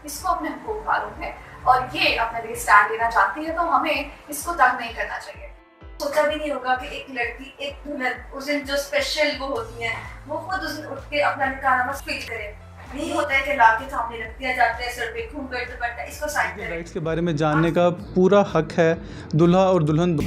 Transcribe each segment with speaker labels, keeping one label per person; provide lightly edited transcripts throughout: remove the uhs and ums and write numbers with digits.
Speaker 1: इसको अपने हुकूक मालूम है और ये अपने लिए स्टैंड लेना चाहती है, तो हमें इसको तंग नहीं करना चाहिए। सोचा भी नहीं होगा कि एक लड़की, एक दुल्हन उस दिन जो स्पेशल वो होती है, वो खुद उस दिन उठ के अपना निकाहनामा स्पीच करे। नहीं होता है कि लाके सामने रख दिया जाता है, सर पे घूंघट दुपट्टा, इसको साइड करें।
Speaker 2: राइट्स के बारे में जानने का पूरा हक है दूल्हा और दुल्हन।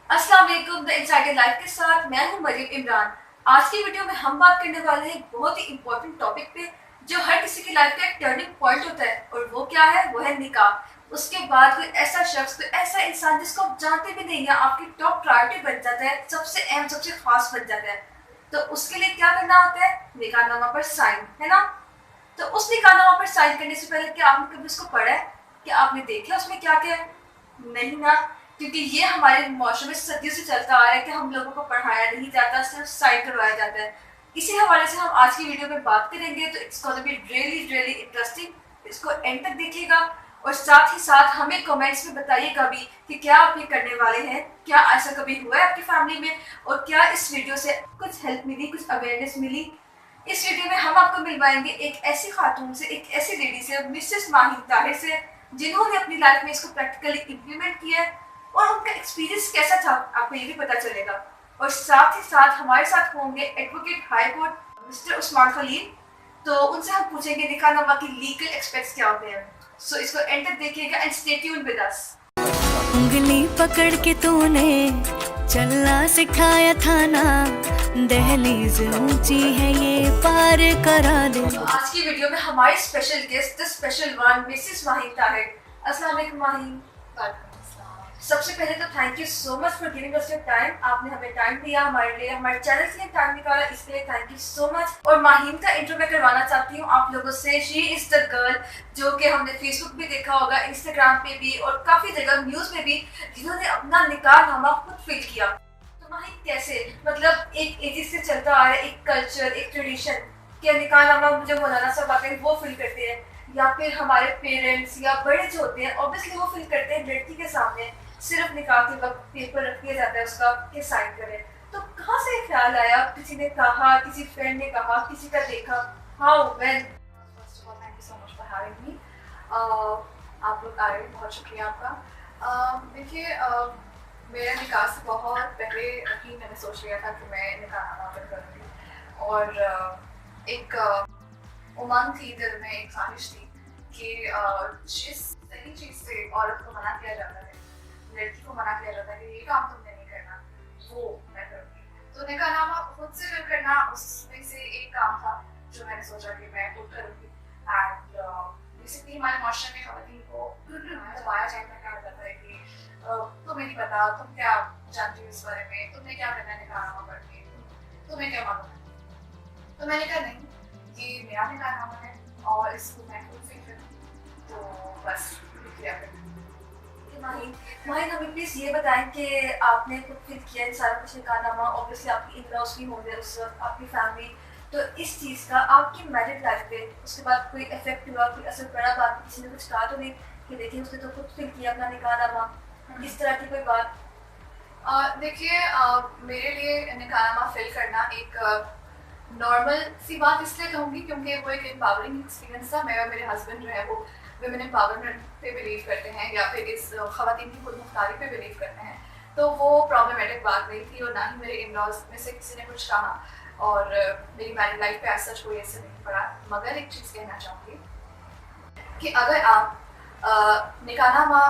Speaker 1: अस्सलाम वालेकुम, द इनसाइडर लाइफ के साथ मैं हूं मरीम इमरान। आज की वीडियो में हम बात करने वाले हैं बहुत ही इंपॉर्टेंट टॉपिक पे, जो हर किसी की लाइफ का एक टर्निंग पॉइंट होता है, और वो क्या है? वो है निकाह। उसके बाद कोई ऐसा शख्स, कोई ऐसा इंसान जिसको आप जानते भी नहीं है, आपकी टॉप प्रायोरिटी बन जाता है, सबसे अहम, सबसे खास बन जाता है। तो उसके लिए क्या करना होता है? निकाहनामा पर साइन, है ना? तो उस निकाहनामा पर साइन करने से पहले क्या आपने कभी उसको पढ़ा है? क्या आपने देखा उसमें क्या क्या है? नहीं ना, क्योंकि ये हमारे माशरे में सदियों से चलता आ रहा है कि हम लोगों को पढ़ाया नहीं जाता, सिर्फ साइन करवाया जाता है। इसी हवाले से हम आज की वीडियो में बात करेंगे, तो it's gonna be really really interesting. इसको एंड तक देखिएगा और साथ ही साथ हमें कमेंट्स में बताइएगा भी कि क्या आप ये करने वाले हैं, क्या ऐसा कभी हुआ है आपकी फैमिली में, और क्या इस वीडियो से कुछ हेल्प मिली, कुछ अवेयरनेस मिली। इस वीडियो में हम आपको मिलवाएंगे एक ऐसी खातून से, एक ऐसी लेडी से, मिसेस माहिन ताहिर से, जिन्होंने अपनी लाइफ में इसको प्रैक्टिकली इम्प्लीमेंट किया है और उनका एक्सपीरियंस कैसा था, आपको ये भी पता चलेगा। और साथ ही साथ हमारे साथ होंगे advocate high court mister Usman Khalil, तो उनसे हम पूछेंगे निकाहनामा की लीगल एस्पेक्ट्स क्या होते हैं। सो इसको एंड तक देखिएगा and stay tuned with us.
Speaker 3: उंगली पकड़ के तूने चलना सिखाया था ना, दहलीज ऊंची है ये पार करा दे।
Speaker 1: तो आज की वीडियो में हमारी special guest, the special one, Mrs Mahin Tahir. अस्सलाम वालेकुम माहिन। सबसे पहले तो thank you so much for giving us your time. आपने हमें टाइम दिया, हमारे लिए, हमारे चैनल के लिए टाइम निकाला, इसके लिए थैंक यू सो मच। और माहिन का इंट्रो मैं करवाना चाहती हूँ आप लोगों से। शी इज द गर्ल जो कि हमने फेसबुक पे देखा होगा, इंस्टाग्राम पे भी और काफी जगह न्यूज में भी, जिन्होंने अपना निकाहनामा खुद फिल किया। तो माहिन कैसे, मतलब एक एज से चलता आ रहा है एक कल्चर, एक ट्रेडिशन कि निकाहनामा जो मौलाना साहब आते हैं वो फिल करते हैं, या फिर हमारे पेरेंट्स या बड़े जो होते हैं ऑब्वियसली वो फिल करते हैं लड़की के सामने। सिर्फ निकाह के वक्त पेपर रख दिया जाता है उसका कि साइन करें। तो कहाँ से ख्याल आया? किसी ने कहा, किसी फ्रेंड ने कहा, किसी का देखा? How, when? First of all thank you so much for having me. आप लोग आए, बहुत शुक्रिया आपका। देखिए, मेरे निकाह से बहुत पहले ही मैंने सोच लिया था कि मैं निकाहनामा करूँगी, और एक उमंग थी दिल में, एक ख्वाहिश थी कि जिस सही चीज़ से औरत को मना किया जाता है, लड़की को मना किया जाता है कि ये काम तुमने नहीं करना, वो मैं करूँगी। तो निकाहनामा खुद से फिल करना उसमें से एक काम था जो मैंने सोचा कि मैं खुद करूँगी। एंड बेसिकली हमारे माशरे में खवातीन को दबाया जाता है कि तुम्हें नहीं पता, तुम क्या जानती हो इस बारे में, तुमने क्या करना है निकाहनामा पढ़ के, तुम्हें क्या मालूम है। तो मैंने कहा नहीं, ये मेरा निकाहनामा है और इसको मैं खुद फिल करूँ, तो बस किया। माहिन हमें प्लीज ये बताएं कि आपने खुद फिल किया सारा कुछ निकाहनामा, ऑब्वियसली आपकी इन-लॉज भी होंगे उस वक्त, आपकी फैमिली, तो इस चीज़ का आपकी मैरिड लाइफ पे उसके बाद कोई इफेक्ट हुआ, कोई असर पड़ा? बात किसी ने कुछ कहा तो नहीं कि देखिए उसने तो खुद फिल किया अपना निकाहनामा, इस तरह की कोई बात? देखिए, मेरे लिए निकाहनामा फिल करना एक नॉर्मल सी बात इसलिए कहूँगी क्योंकि वो एक एम्पावरिंग एक्सपीरियंस था। मैं और मेरे हस्बैंड जो है वो वुमेन एम्पावरमेंट पे बिलीव करते हैं, या फिर इस ख़वातीन की खुद मुख्तारी पे बिलीव करते हैं, तो वो प्रॉब्लमेटिक बात नहीं थी, और ना ही मेरे इन-लॉज में से किसी ने कुछ कहा, और मेरी मैरिड लाइफ पे ऐसा कोई ऐसे नहीं पड़ा। मगर एक चीज़ कहना चाहूँगी कि अगर आप निकाहनामा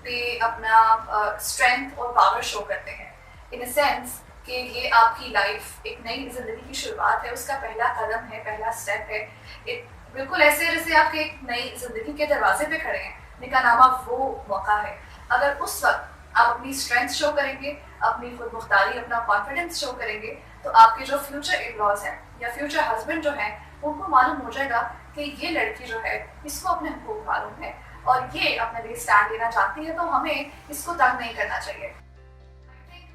Speaker 1: पे अपना स्ट्रेंथ और पावर शो करते हैं, इन अ सेंस कि ये आपकी लाइफ एक नई ज़िंदगी की शुरुआत है, उसका पहला कदम है, पहला स्टेप है, एक बिल्कुल ऐसे जैसे आपके एक नई जिंदगी के दरवाजे पे खड़े हैं, निकाहनामा वो मौका है। अगर उस वक्त आप अपनी स्ट्रेंथ शो करेंगे, अपनी खुद मुख्तारी, अपना कॉन्फिडेंस शो करेंगे, तो आपके जो फ्यूचर इन-लॉज हैं या फ्यूचर हस्बैंड जो हैं, उनको मालूम हो जाएगा कि ये लड़की जो है इसको अपने हुकूक मालूम है और ये अपने लिए स्टैंड लेना चाहती है, तो हमें इसको तंग नहीं करना चाहिए।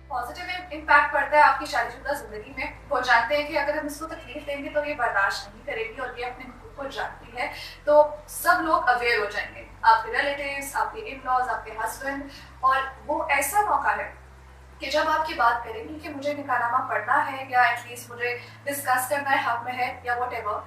Speaker 1: पॉजिटिव इम्पैक्ट पड़ता है आपकी शादीशुदा जिंदगी में। वो जानते हैं कि अगर हम इसको तकलीफ देंगे तो ये बर्दाश्त नहीं करेगी और ये अपने हुकूक को जानती है, तो सब लोग अवेयर हो जाएंगे, आपके रिलेटिव्स, आपके इन-लॉज, आपके हस्बैंड। और वो ऐसा मौका है
Speaker 4: कि जब आपकी बात करेंगी कि मुझे निकाहनामा पढ़ना है या एटलीस्ट मुझे डिस्कस करना है हक में है या वट एवर,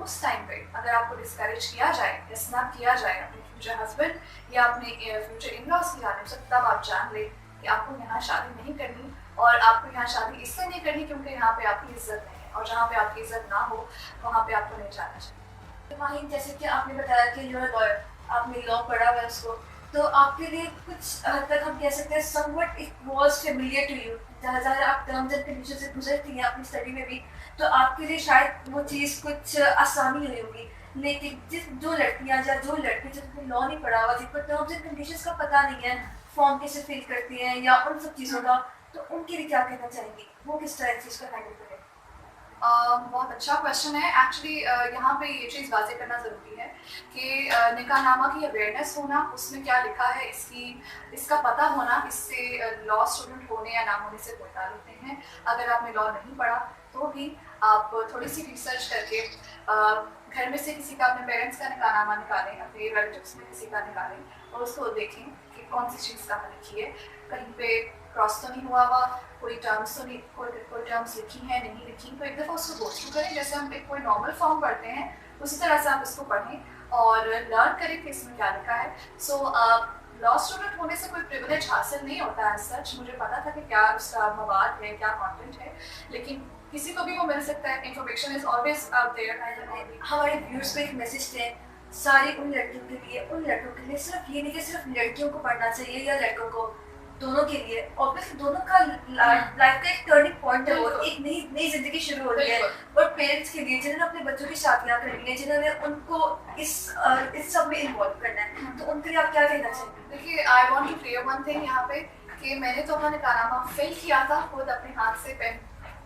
Speaker 4: उस टाइम पे अगर आपको डिस्करेज किया जाए या स्नैप किया जाए अपने फ्यूचर हस्बैंड या अपने फ्यूचर इन-लॉज की जानिब से, तब आप जान लें कि आपको यहाँ शादी नहीं करनी और आपको यहाँ शादी इससे नहीं करनी क्योंकि यहाँ पे आपकी इज्जत नहीं है, और जहाँ पे आपकी इज्जत ना हो वहाँ पे आपको नहीं जाना चाहिए।
Speaker 1: माहिन, जैसे कि आपने बताया कि यू आर लॉयर, आपने लॉ पढ़ा हुआ है उसको, तो आपके लिए कुछ हद तक हम कह सकते हैं somewhat it was familiar to you, जहाँ जहाँ आप टर्म्स एंड कंडीशन से गुजरती हैं अपनी स्टडी में भी, तो आपके लिए शायद वो चीज़ कुछ आसानी हुई होगी। लेकिन जो लड़कियाँ या जो लड़के जिनको लॉ नहीं पढ़ा हुआ, जिनको टर्म्स एंड कंडीशंस का पता नहीं है, फॉर्म कैसे फिल करती हैं या उन सब चीज़ों का, तो उनके लिए क्या कहना चाहेंगी, वो किस तरह चीज़ का हैंडल करें?
Speaker 4: बहुत अच्छा क्वेश्चन है। एक्चुअली यहाँ पे ये चीज़ वाज़ेह करना ज़रूरी है कि निकाहनामा की अवेयरनेस होना, उसमें क्या लिखा है इसका पता होना, इससे लॉ स्टूडेंट होने या ना होने से कोई ताल्लुक नहीं है। अगर आपने लॉ नहीं पढ़ा तो भी आप थोड़ी सी रिसर्च करके घर में से किसी का, अपने पेरेंट्स का निकाहनामा निकालें, अपने रिलेटिव्स में किसी का निकालें और उसको देखें कि कौन सी चीज़ कहाँ लिखी है, कहीं पे क्रॉस तो नहीं हुआ हुआ, कोई टर्म्स तो नहीं, कोई टर्म्स लिखी है नहीं लिखी, तो एक दफ़ा उसको गो थ्रू करें जैसे हम एक कोई नॉर्मल फॉर्म पढ़ते हैं, उसी तरह से आप इसको पढ़ें और लर्न करें कि इसमें क्या लिखा है। सो लॉ स्टूडेंट होने से कोई प्रिविलेज हासिल नहीं होता है सच। मुझे पता था कि क्या उसका मवाद है, क्या कंटेंट है, लेकिन किसी को भी वो मिल सकता है। Information is always out there.
Speaker 1: हमारे व्यूअर्स को एक मैसेज है सारी उन लड़कियों के लिए, उन लड़कों के लिए, सिर्फ ये नहीं कि सिर्फ लड़कियों को पढ़ना चाहिए या लड़कों को, दोनों के लिए। ऑब्वियसली दोनों का लाइफ का एक टर्निंग पॉइंट है, वो एक नई जिंदगी शुरू हो रही है। और पेरेंट्स के लिए जिन्होंने अपने बच्चों की शादियां करनी है, जिन्होंने उनको इस सब में इन्वॉल्व करना है, तो उनके लिए आप क्या कहना चाहेंगे?
Speaker 4: देखिए, I want to clear one thing यहाँ पे कि मैंने तो अपना निकाहनामा फिल किया था खुद अपने हाथ से, पेन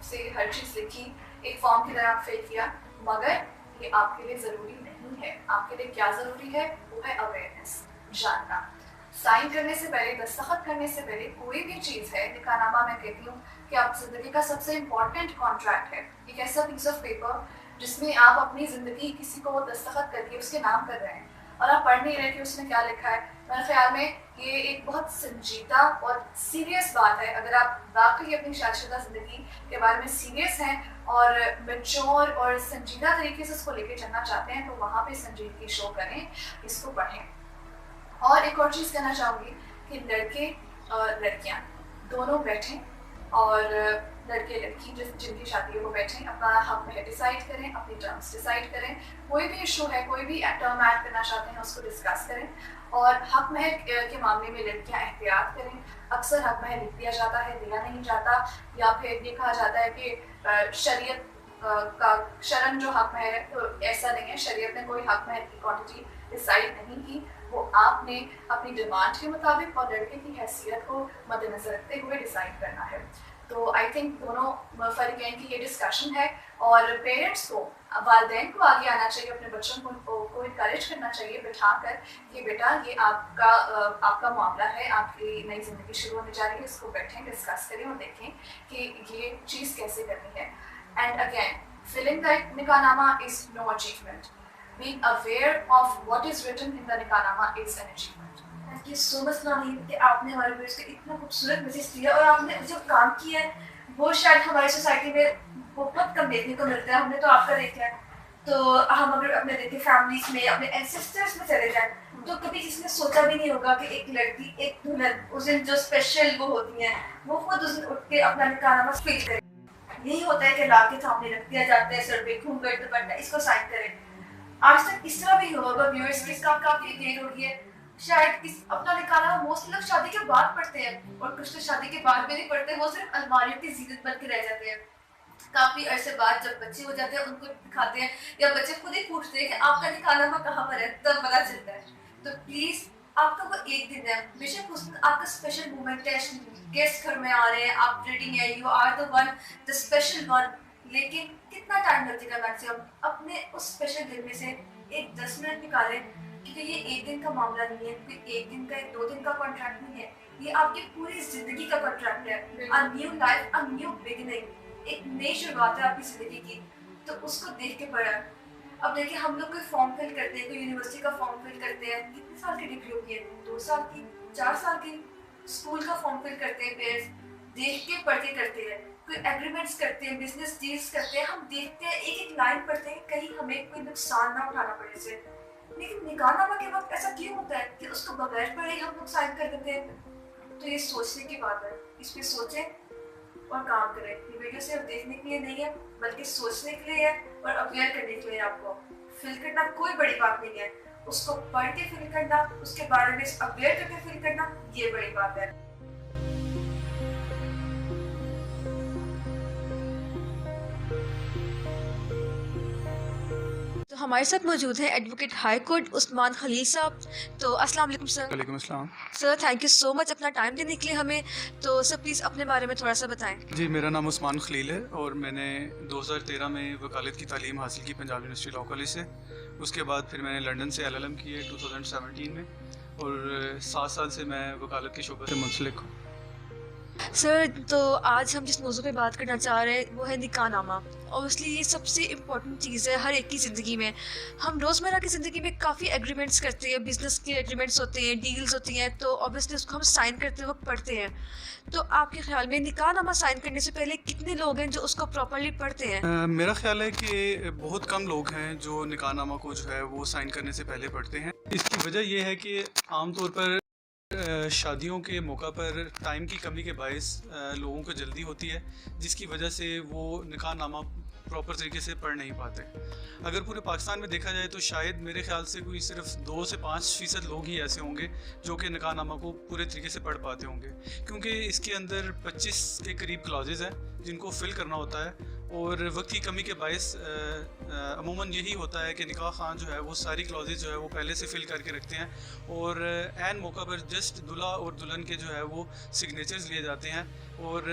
Speaker 4: से हर चीज़ लिखी, एक फॉर्म की तरह फिल किया, मगर ये आपके लिए ज़रूरी नहीं है। आपके लिए क्या ज़रूरी है वो है अवेयरनेस, जानना। साइन करने से पहले, दस्तखत करने से पहले कोई भी चीज़ है, निकाहनामा मैं कहती हूँ कि आप ज़िंदगी का सबसे इम्पॉर्टेंट कॉन्ट्रैक्ट है, एक ऐसा पीस ऑफ पेपर जिसमें आप अपनी ज़िंदगी किसी को दस्तखत करके उसके नाम कर रहे हैं और आप पढ़ नहीं रहे कि उसमें क्या लिखा है। मेरे ख्याल में ये एक बहुत संजीदा और सीरियस बात है। अगर आप वाकई अपनी शादीशुदा ज़िंदगी के बारे में सीरियस हैं और मैच्योर और संजीदा तरीके से उसको लेके चलना चाहते हैं, तो वहाँ पे संजीदगी शो करें, इसको पढ़ें। और एक और चीज़ कहना चाहूँगी कि लड़के और लड़कियाँ दोनों बैठें और लड़के लड़की जिनकी शादी है वो बैठें, अपना हक में डिसाइड करें, अपनी टर्म्स डिसाइड करें। कोई भी इशू है, कोई भी टर्म ऐड करना चाहते हैं, उसको डिस्कस करें। और हक महर के मामले में लड़कियां एहतियात करें। अक्सर हक महर लिख दिया जाता है, दिया नहीं जाता, या फिर ये कहा जाता है कि शरीयत का शरन जो हक महर है, तो ऐसा नहीं है। शरीयत ने कोई हक महर की क्वांटिटी डिसाइड नहीं की, वो आपने अपनी डिमांड के मुताबिक और लड़के की हैसियत को मद्देनजर रखते हुए डिसाइड करना है। तो आई थिंक दोनों फरीकैन की ये डिस्कशन है और पेरेंट्स को, वालिदैन को आगे आना चाहिए, अपने बच्चों को इनकरेज करना चाहिए बिठा कर कि बेटा ये आपका मामला है, आपकी नई ज़िंदगी शुरू होने जा रही है, इसको बैठें, डिस्कस करें और देखें कि ये चीज़ कैसे करनी है। एंड अगेन, फिलिंग द निकाहनामा is no achievement, being aware of what is written in the निकाहनामा is an achievement.
Speaker 1: Thank you so much Naheem कि आपने हमारे व्यूअर्स को इतना खूबसूरत मैसेज दिया और आपने जो काम किया है वो शायद हमारी सोसाइटी में बहुत कम देखने को मिलता है। हमने तो आपका देखा है, तो हम अगर अपने देखे फैमिलीज में, अपने एंसेस्टर्स में चले जाएं, तो कभी किसी ने सोचा भी नहीं होगा कि एक लड़की, एक दुल्हन, उस दिन जो स्पेशल वो होती हैं, वो खुद उस दिन उठ के अपना निकाहनामा फील करे। यही होता है कि ला के सामने रख दिया जाता है, सर पे घूंघट दुपट्टा, इसको साइन करें। आज तक इस तरह भी होगा व्यूअर्स के साथ, काफी देर हो गई है शायद इस अपना निकाहनामा मोस्टली लोग शादी के बाद पढ़ते हैं और कुछ तो शादी के बाद भी नहीं पढ़ते, वो सिर्फ अलमारियों की जीनत बन के रह जाते हैं। काफी अरसे बाद जब बच्चे हो जाते हैं उनको दिखाते हैं या बच्चे खुद ही पूछते हैं कि आपका निकाहनामा कहाँ पर है, तब पता चलता है। तो प्लीज आपका वो एक दिन है, बेशक उस दिन आपका स्पेशल मोमेंट है, गेस्ट घर में आ रहे हैं, आप रेडी हैं, you are the one, the special one, लेकिन कितना टाइम लगेगा मैक्सिमम अपने उस स्पेशल दिन में से एक 10 मिनट निकालें, क्योंकि ये एक दिन का मामला नहीं है, क्योंकि एक दिन का, 2 दिन का कॉन्ट्रैक्ट नहीं है, ये आपकी पूरी जिंदगी का कॉन्ट्रैक्ट है। A new life, a new beginning, एक नई शुरुआत है आपकी जिंदगी की, तो उसको देख के पढ़ा। अब देखिए, हम लोग कोई फॉर्म फिल करते हैं, कोई यूनिवर्सिटी का फॉर्म फिल करते हैं, कितने साल की डिग्री होती है, 2 साल की, 4 साल की, स्कूल का फॉर्म फिल करते हैं पेरेंट्स, देख के पढ़ के करते हैं, कोई एग्रीमेंट्स करते हैं, बिजनेस डील्स करते हैं, हम देखते हैं एक एक लाइन पढ़ते हैं कहीं हमें कोई नुकसान ना उठाना पड़े से। लेकिन निकाहनामा के वक्त ऐसा क्यों होता है कि उसको बगैर पढ़े हम लोग साइन कर देते हैं? तो ये सोचने की बात है, इस पे सोचें और काम करें। ये वीडियो सिर्फ देखने के लिए नहीं है बल्कि सोचने के लिए है और अवेयर करने के लिए। आपको फिल करना कोई बड़ी बात नहीं है, उसको पढ़ के फिल करना, उसके बारे में अवेयर करके फिल करना, ये बड़ी बात है। तो हमारे साथ मौजूद है advocate high court Usman Khalil साहब। तो अस्सलाम वालेकुम सर।
Speaker 2: वालेकुम अस्सलाम।
Speaker 1: Sir thank you so much अपना टाइम देने के लिए हमें। तो सर प्लीज़ अपने बारे में थोड़ा सा बताएं।
Speaker 2: जी, मेरा नाम उस्मान खलील है और मैंने 2013 में वकालत की तालीम हासिल की पंजाब यूनिवर्सिटी लॉ कॉलेज से। उसके बाद फिर मैंने लंदन से LLM की है 2017 में और 7 साल से मैं वकालत के शोबे से मुंसलिक हूँ।
Speaker 1: सर तो आज हम जिस मौजू पे बात करना चाह रहे हैं वो है निकाहनामा। ऑब्वियसली ये सबसे इम्पोर्टेंट चीज़ है हर एक की ज़िंदगी में। हम रोज़मर्रा की ज़िंदगी में काफ़ी एग्रीमेंट्स करते हैं, बिजनेस के एग्रीमेंट्स होते हैं, डील्स होती हैं, तो ऑब्वियसली उसको हम साइन करते वक्त पढ़ते हैं। तो आपके ख्याल में निकाहनामा साइन करने से पहले कितने लोग हैं जो उसको प्रॉपर्ली पढ़ते हैं?
Speaker 2: मेरा ख्याल है कि बहुत कम लोग हैं जो निकाहनामा को जो है वो साइन करने से पहले पढ़ते हैं। इसकी वजह ये है कि आमतौर पर शादियों के मौका पर टाइम की कमी के बायस लोगों को जल्दी होती है, जिसकी वजह से वो निकाहनामा प्रॉपर तरीके से पढ़ नहीं पाते। अगर पूरे पाकिस्तान में देखा जाए तो शायद मेरे ख्याल से कोई सिर्फ 2 से 5% लोग ही ऐसे होंगे जो कि निकाहनामा को पूरे तरीके से पढ़ पाते होंगे, क्योंकि इसके अंदर 25 के करीब क्लॉजेज़ हैं जिनको फिल करना होता है और वक्त की कमी के बायस अमूमन यही होता है कि निकाह खान जो है वो सारी क्लॉजेज जो है वो पहले से फिल करके रखते हैं और ऐन मौका पर जस्ट दूल्हा और दुल्हन के जो है वो सिग्नेचर्स लिए जाते हैं और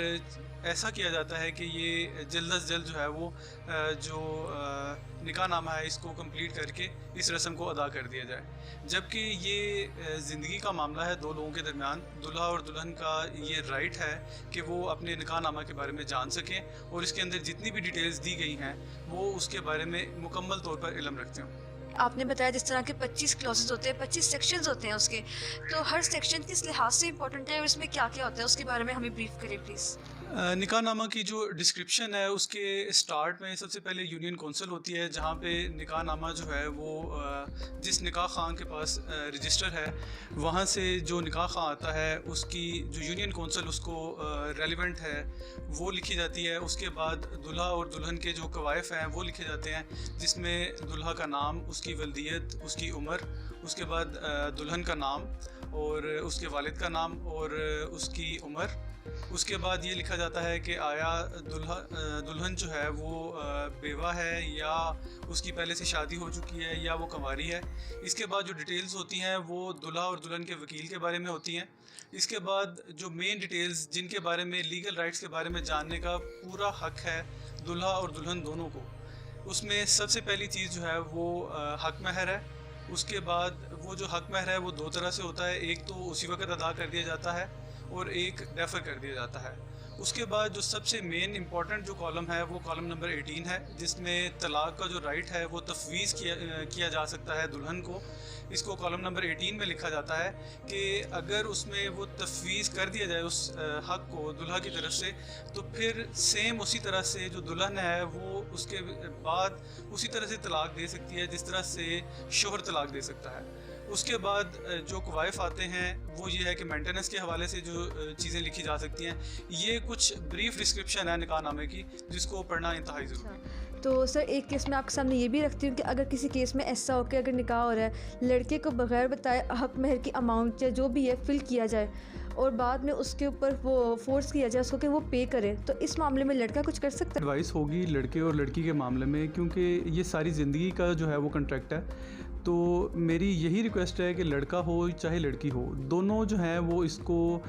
Speaker 2: ऐसा किया जाता है कि ये जल्द अज जल्द जो है वो जो निकाहनामा है इसको कंप्लीट करके इस रस्म को अदा कर दिया जाए। जबकि ये ज़िंदगी का मामला है दो लोगों के दरमियान। दूल्हा और दुल्हन का ये राइट है कि वो अपने निकाहनामा के बारे में जान सकें और इसके अंदर जितनी भी डिटेल्स दी गई हैं वो उसके बारे में मुकम्मल तौर पर इल्म रखते हों।
Speaker 1: आपने बताया जिस तरह के 25 क्लॉजेज होते हैं, 25 सेक्शंस होते हैं उसके, तो हर सेक्शन किस लिहाज से इंपॉर्टेंट है और इसमें क्या क्या होता है उसके बारे में हमें ब्रीफ करें प्लीज़।
Speaker 2: निकाहनामा की जो डिस्क्रिप्शन है उसके स्टार्ट में सबसे पहले यूनियन कौंसिल होती है, जहाँ पे निकाहनामा जो है वो जिस निकाह खान के पास रजिस्टर है वहाँ से जो निकाह खान आता है उसकी जो यूनियन कौंसिल उसको रेलिवेंट है वो लिखी जाती है। उसके बाद दूल्हा और दुल्हन के जो कवायफ हैं वो लिखे जाते हैं, जिसमें दूल्हा का नाम, उसकी वल्दियत, उसकी उम्र, उसके बाद दुल्हन का नाम और उसके वालिद का नाम और उसकी उम्र। उसके बाद ये लिखा जाता है कि आया दुल्हन जो है वो बेवा है या उसकी पहले से शादी हो चुकी है या वो कंवारी है। इसके बाद जो डिटेल्स होती हैं वो दूल्हा और दुल्हन के वकील के बारे में होती हैं। इसके बाद जो मेन डिटेल्स जिनके बारे में लीगल राइट्स के बारे में जानने का पूरा हक है दूल्हा और दुल्हन दोनों को, उसमें सबसे पहली चीज़ जो है वो हक महर है। उसके बाद वो जो हक महर है वो 2 तरह से होता है, एक तो उसी वक्त अदा कर दिया जाता है और एक डेफर कर दिया जाता है। उसके बाद जो सबसे मेन इंपॉर्टेंट जो कॉलम है वो कॉलम नंबर 18 है, जिसमें तलाक का जो राइट है वो तफवीज़ किया जा सकता है दुल्हन को। इसको कॉलम नंबर 18 में लिखा जाता है कि अगर उसमें वो तफवीज़ कर दिया जाए उस हक़ को दूल्हा की तरफ से, तो फिर सेम उसी तरह से जो दुल्हन है वो उसके बाद उसी तरह से तलाक दे सकती है जिस तरह से शोहर तलाक दे सकता है। उसके बाद जो कवायफ आते हैं वो ये है कि मेंटेनेंस के हवाले से जो चीज़ें लिखी जा सकती हैं। ये कुछ ब्रीफ डिस्क्रिप्शन है निकाहनामे की जिसको पढ़ना इंतहाई ज़रूरी है।
Speaker 1: तो सर एक केस में आपके सामने ये भी रखती हूँ कि अगर किसी केस में ऐसा हो कि अगर निकाह हो रहा है, लड़के को बगैर बताए हक महर की अमाउंट या जो भी है फिल किया जाए और बाद में उसके ऊपर वो फोर्स किया जाए उसको कि वो पे करे, तो इस मामले में लड़का कुछ कर सकता है?
Speaker 2: एडवाइस होगी लड़के और लड़की के मामले में, क्योंकि ये सारी ज़िंदगी का जो है वो कॉन्ट्रैक्ट है। तो मेरी यही रिक्वेस्ट है कि लड़का हो चाहे लड़की हो, दोनों जो हैं वो इसको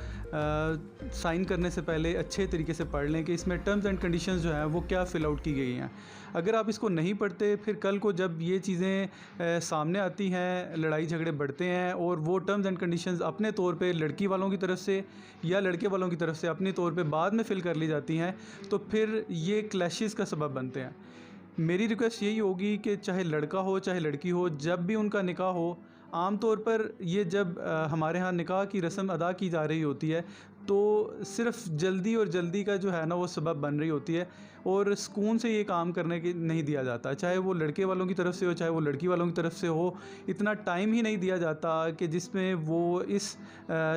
Speaker 2: साइन करने से पहले अच्छे तरीके से पढ़ लें कि इसमें टर्म्स एंड कंडीशंस जो हैं वो क्या फ़िल आउट की गई हैं। अगर आप इसको नहीं पढ़ते, फिर कल को जब ये चीज़ें सामने आती हैं, लड़ाई झगड़े बढ़ते हैं और वो टर्म्स एंड कंडीशंस अपने तौर पे लड़की वालों की तरफ से या लड़के वालों की तरफ से अपने तौर पे बाद में फ़िल कर ली जाती हैं, तो फिर ये क्लैशेस का सबब बनते हैं। मेरी रिक्वेस्ट यही होगी कि चाहे लड़का हो चाहे लड़की हो, जब भी उनका निकाह हो, आम तौर पर ये जब हमारे यहाँ निकाह की रस्म अदा की जा रही होती है तो सिर्फ जल्दी और जल्दी का जो है ना वो सबब बन रही होती है, और सुकून से ये काम करने के नहीं दिया जाता, चाहे वो लड़के वालों की तरफ से हो चाहे वो लड़की वालों की तरफ से हो। इतना टाइम ही नहीं दिया जाता कि जिसमें वो इस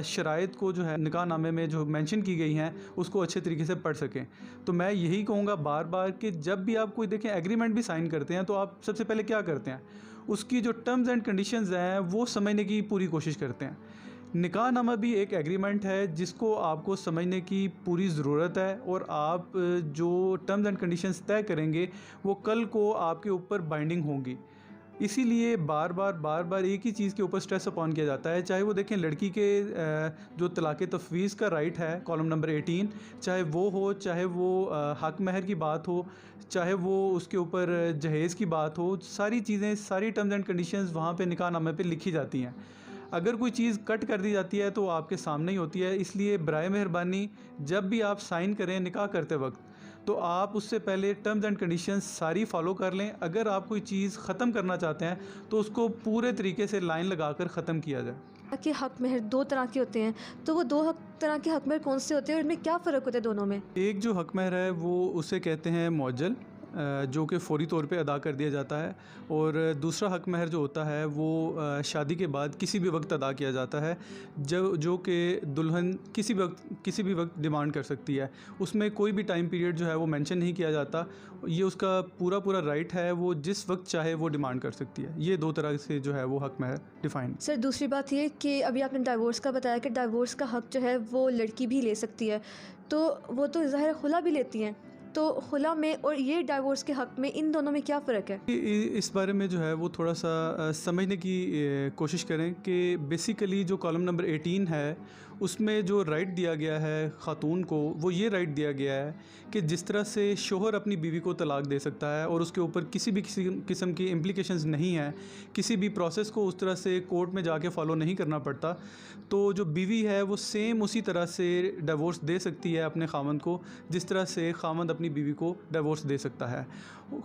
Speaker 2: शराइत को जो है निकाहनामे में जो मेंशन की गई हैं उसको अच्छे तरीके से पढ़ सकें। तो मैं यही कहूँगा बार बार कि जब भी आप कोई देखें एग्रीमेंट भी साइन करते हैं तो आप सबसे पहले क्या करते हैं, उसकी जो टर्म्स एंड कंडीशंस हैं वो समझने की पूरी कोशिश करते हैं। निकाहनामा भी एक एग्रीमेंट है जिसको आपको समझने की पूरी ज़रूरत है, और आप जो टर्म्स एंड कंडीशंस तय करेंगे वो कल को आपके ऊपर बाइंडिंग होंगी। इसीलिए बार बार एक ही चीज़ के ऊपर स्ट्रेस अपॉन किया जाता है, चाहे वो देखें लड़की के जो तलाक़ तफवीज़ का राइट है कॉलम नंबर 18, चाहे वो हो, चाहे वो हक महर की बात हो, चाहे वो उसके ऊपर जहेज़ की बात हो, सारी चीज़ें, सारी टर्म्स एंड कंडीशंस वहाँ पे निकाहनामे पे लिखी जाती हैं। अगर कोई चीज़ कट कर दी जाती है तो आपके सामने ही होती है। इसलिए बराए मेहरबानी जब भी आप साइन करें निकाह करते वक्त, तो आप उससे पहले टर्म्स एंड कंडीशंस सारी फॉलो कर लें। अगर आप कोई चीज़ ख़त्म करना चाहते हैं तो उसको पूरे तरीके से लाइन लगाकर ख़त्म किया जाए।
Speaker 5: कि हक महर दो तरह के होते हैं, तो वो दो तरह के हक महर कौन से होते हैं और इनमें क्या फ़र्क होता है दोनों में?
Speaker 2: एक जो हक महर है वो उसे कहते हैं मौजल, जो कि फ़ौरी तौर पे अदा कर दिया जाता है, और दूसरा हक महर जो होता है वो शादी के बाद किसी भी वक्त अदा किया जाता है, जो कि दुल्हन किसी भी वक्त डिमांड कर सकती है। उसमें कोई भी टाइम पीरियड जो है वो मेंशन नहीं किया जाता। ये उसका पूरा राइट है, वो जिस वक्त चाहे वो डिमांड कर सकती है। ये दो तरह से जो है वो हक महर डिफ़ाइन।
Speaker 5: सर दूसरी बात ये कि अभी आपने डाइवोर्स का बताया कि डाइवोर्स का हक जो है वो लड़की भी ले सकती है, तो वो तो ज़ाहिर खुला भी लेती हैं, तो खुला में और ये डाइवोर्स के हक़ में इन दोनों में क्या फ़र्क है?
Speaker 2: इस बारे में जो है वो थोड़ा सा समझने की कोशिश करें कि बेसिकली जो कॉलम नंबर 18 है उसमें जो राइट दिया गया है ख़ातून को, वो ये राइट दिया गया है कि जिस तरह से शोहर अपनी बीवी को तलाक़ दे सकता है और उसके ऊपर किसी किस्म की इम्प्लिकेशंस नहीं है, किसी भी प्रोसेस को उस तरह से कोर्ट में जाके फॉलो नहीं करना पड़ता, तो जो बीवी है वो सेम उसी तरह से डिवोर्स दे सकती है अपने खामंद को, जिस तरह से खामंद अपनी बीवी को डिवोर्स दे सकता है।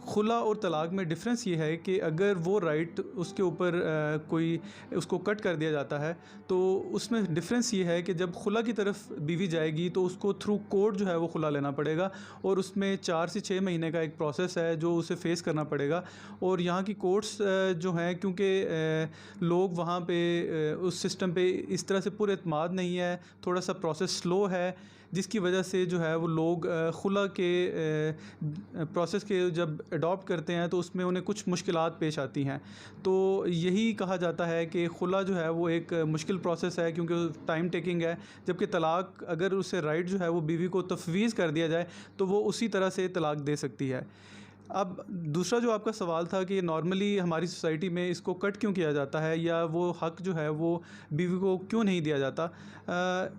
Speaker 2: खुला और तलाक़ में डिफरेंस ये है कि अगर वो राइट उसके ऊपर कोई उसको कट कर दिया जाता है, तो उसमें डिफरेंस ये है कि जब खुला की तरफ बीवी जाएगी तो उसको थ्रू कोर्ट जो है वो खुला लेना पड़ेगा, और उसमें 4 से 6 महीने का एक प्रोसेस है जो उसे फेस करना पड़ेगा। और यहाँ की कोर्ट्स जो हैं, क्योंकि लोग वहाँ पे उस सिस्टम पे इस तरह से पूरे एतमाद नहीं है, थोड़ा सा प्रोसेस स्लो है, जिसकी वजह से जो है वो लोग खुला के प्रोसेस के जब अडॉप्ट करते हैं तो उसमें उन्हें कुछ मुश्किलात पेश आती हैं। तो यही कहा जाता है कि खुला जो है वो एक मुश्किल प्रोसेस है, क्योंकि टाइम टेकिंग है, जबकि तलाक़ अगर उसे राइट जो है वो बीवी को तफवीज़ कर दिया जाए तो वो उसी तरह से तलाक़ दे सकती है। अब दूसरा जो आपका सवाल था कि नॉर्मली हमारी सोसाइटी में इसको कट क्यों किया जाता है या वो हक जो है वो बीवी को क्यों नहीं दिया जाता,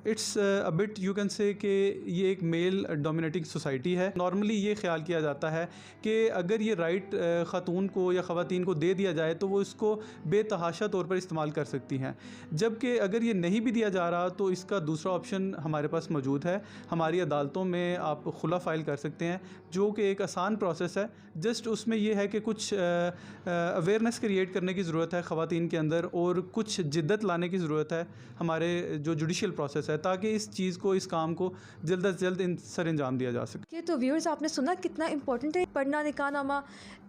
Speaker 2: it's a bit you can say कि ये एक मेल डोमिनेटिंग सोसाइटी है। नॉर्मली ये ख्याल किया जाता है कि अगर ये राइट ख़ातून को या ख़वातीन को दे दिया जाए तो वो इसको बेतहाशा तौर पर इस्तेमाल कर सकती हैं, जबकि अगर ये नहीं भी दिया जा रहा तो इसका दूसरा ऑप्शन हमारे पास मौजूद है। हमारी अदालतों में आप खुला फ़ाइल कर सकते हैं, जो कि एक आसान प्रोसेस है। जस्ट उसमें यह है कि कुछ अवेयरनेस क्रिएट करने की ज़रूरत है ख़वातीन के अंदर, और कुछ जिद्दत लाने की ज़रूरत है हमारे जो जुडिशल प्रोसेस है, ताकि इस चीज़ को, इस काम को जल्द अज जल्द सर अंजाम दिया जा सके।
Speaker 5: तो व्यूअर्स, आपने सुना कितना इंपॉर्टेंट है पढ़ना निकाहनामा।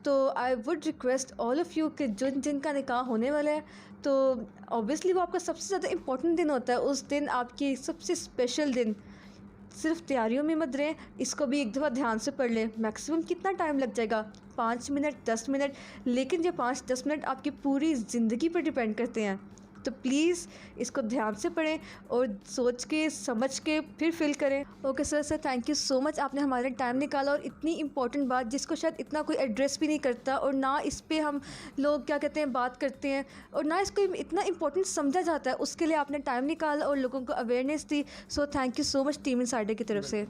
Speaker 5: तो I would request all of you कि जिनका निकाह होने वाला है, तो ऑब्वियसली वो आपका सबसे ज़्यादा इंपॉर्टेंट दिन होता है। उस दिन आपकी सबसे स्पेशल दिन, सिर्फ तैयारियों में मत रहें, इसको भी एक दफ़ा ध्यान से पढ़ लें। मैक्सिमम कितना टाइम लग जाएगा? 5 मिनट, 10 मिनट, लेकिन ये 5-10 मिनट आपकी पूरी ज़िंदगी पर डिपेंड करते हैं। तो प्लीज़ इसको ध्यान से पढ़ें और सोच के समझ के फिर फिल करें। Okay sir, thank you so much, आपने हमारा टाइम निकाला और इतनी इंपॉर्टेंट बात जिसको शायद इतना कोई एड्रेस भी नहीं करता, और ना इस पे हम लोग क्या कहते हैं बात करते हैं, और ना इसको इतना इंपॉर्टेंट समझा जाता है, उसके लिए आपने टाइम निकाला और लोगों को awareness the. So thank you so much team insider की तरफ से।